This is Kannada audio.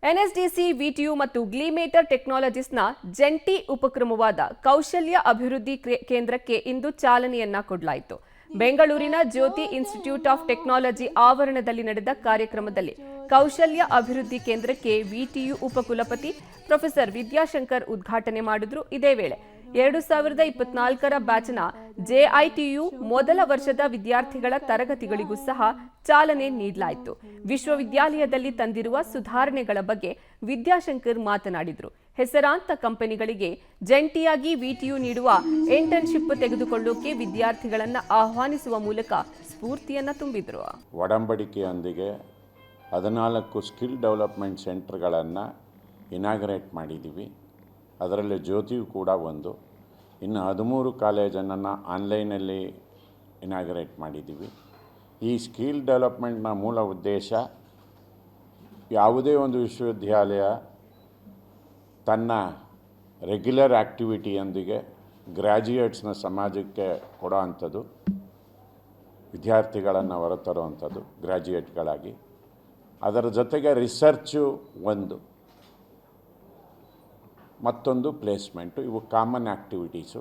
ಎನ್ಎಸ್ಡಿಸಿ, ವಿಟಿಯು ಮತ್ತು ಗ್ಲಿಮೇಟರ್ ಟೆಕ್ನಾಲಜೀಸ್ನ ಜಂಟಿ ಉಪಕ್ರಮವಾದ ಕೌಶಲ್ಯ ಅಭಿವೃದ್ಧಿ ಕೇಂದ್ರಕ್ಕೆ ಇಂದು ಚಾಲನೆಯನ್ನ ಕೊಡಲಾಯಿತು. ಬೆಂಗಳೂರಿನ ಜ್ಯೋತಿ ಇನ್ಸ್ಟಿಟ್ಯೂಟ್ ಆಫ್ ಟೆಕ್ನಾಲಜಿ ಆವರಣದಲ್ಲಿ ನಡೆದ ಕಾರ್ಯಕ್ರಮದಲ್ಲಿ ಕೌಶಲ್ಯ ಅಭಿವೃದ್ಧಿ ಕೇಂದ್ರಕ್ಕೆ ವಿಟಿಯು ಉಪಕುಲಪತಿ ಪ್ರೊಫೆಸರ್ ವಿದ್ಯಾಶಂಕರ್ ಉದ್ಘಾಟನೆ ಮಾಡಿದ್ರು. ಇದೇ ವೇಳೆ 2024ರ ಬ್ಯಾಚ್ನ ಜೆಐಟಿಯು ಮೊದಲ ವರ್ಷದ ವಿದ್ಯಾರ್ಥಿಗಳ ತರಗತಿಗಳಿಗೂ ಸಹ ಚಾಲನೆ ನೀಡಲಾಯಿತು. ವಿಶ್ವವಿದ್ಯಾಲಯದಲ್ಲಿ ತಂದಿರುವ ಸುಧಾರಣೆಗಳ ಬಗ್ಗೆ ವಿದ್ಯಾಶಂಕರ್ ಮಾತನಾಡಿದರು. ಹೆಸರಾಂತ ಕಂಪನಿಗಳಿಗೆ ಜಂಟಿಯಾಗಿ ವಿಟಿಯು ನೀಡುವ ಇಂಟರ್ನ್ಶಿಪ್ ತೆಗೆದುಕೊಳ್ಳೋಕೆ ವಿದ್ಯಾರ್ಥಿಗಳನ್ನು ಆಹ್ವಾನಿಸುವ ಮೂಲಕ ಸ್ಫೂರ್ತಿಯನ್ನ ತುಂಬಿದ್ರು. ಒಡಂಬಡಿಕೆಯೊಂದಿಗೆ 14 ಸ್ಕಿಲ್ ಡೆವಲಪ್ಮೆಂಟ್ ಸೆಂಟರ್ಗಳನ್ನು ಇನಾಗ್ರೇಟ್ ಮಾಡಿದ್ದೀವಿ. ಅದರಲ್ಲಿ ಜ್ಯೋತಿಯು ಕೂಡ ಒಂದು. ಇನ್ನು 13 ಕಾಲೇಜನ್ನು ಆನ್ಲೈನಲ್ಲಿ ಇನಾಗ್ರೇಟ್ ಮಾಡಿದ್ದೀವಿ. ಈ ಸ್ಕಿಲ್ ಡೆವಲಪ್ಮೆಂಟ್ನ ಮೂಲ ಉದ್ದೇಶ, ಯಾವುದೇ ಒಂದು ವಿಶ್ವವಿದ್ಯಾಲಯ ತನ್ನ ರೆಗ್ಯುಲರ್ ಆ್ಯಕ್ಟಿವಿಟಿಯೊಂದಿಗೆ ಗ್ರ್ಯಾಜುಯೇಟ್ಸ್ನ ಸಮಾಜಕ್ಕೆ ಕೊಡೋ ಅಂಥದ್ದು, ವಿದ್ಯಾರ್ಥಿಗಳನ್ನು ಹೊರತರುವಂಥದ್ದು ಗ್ರ್ಯಾಜುಯೇಟ್ಗಳಾಗಿ. ಅದರ ಜೊತೆಗೆ ರಿಸರ್ಚು ಒಂದು, ಮತ್ತೊಂದು ಪ್ಲೇಸ್ಮೆಂಟು. ಇವು ಕಾಮನ್ ಆ್ಯಕ್ಟಿವಿಟೀಸು.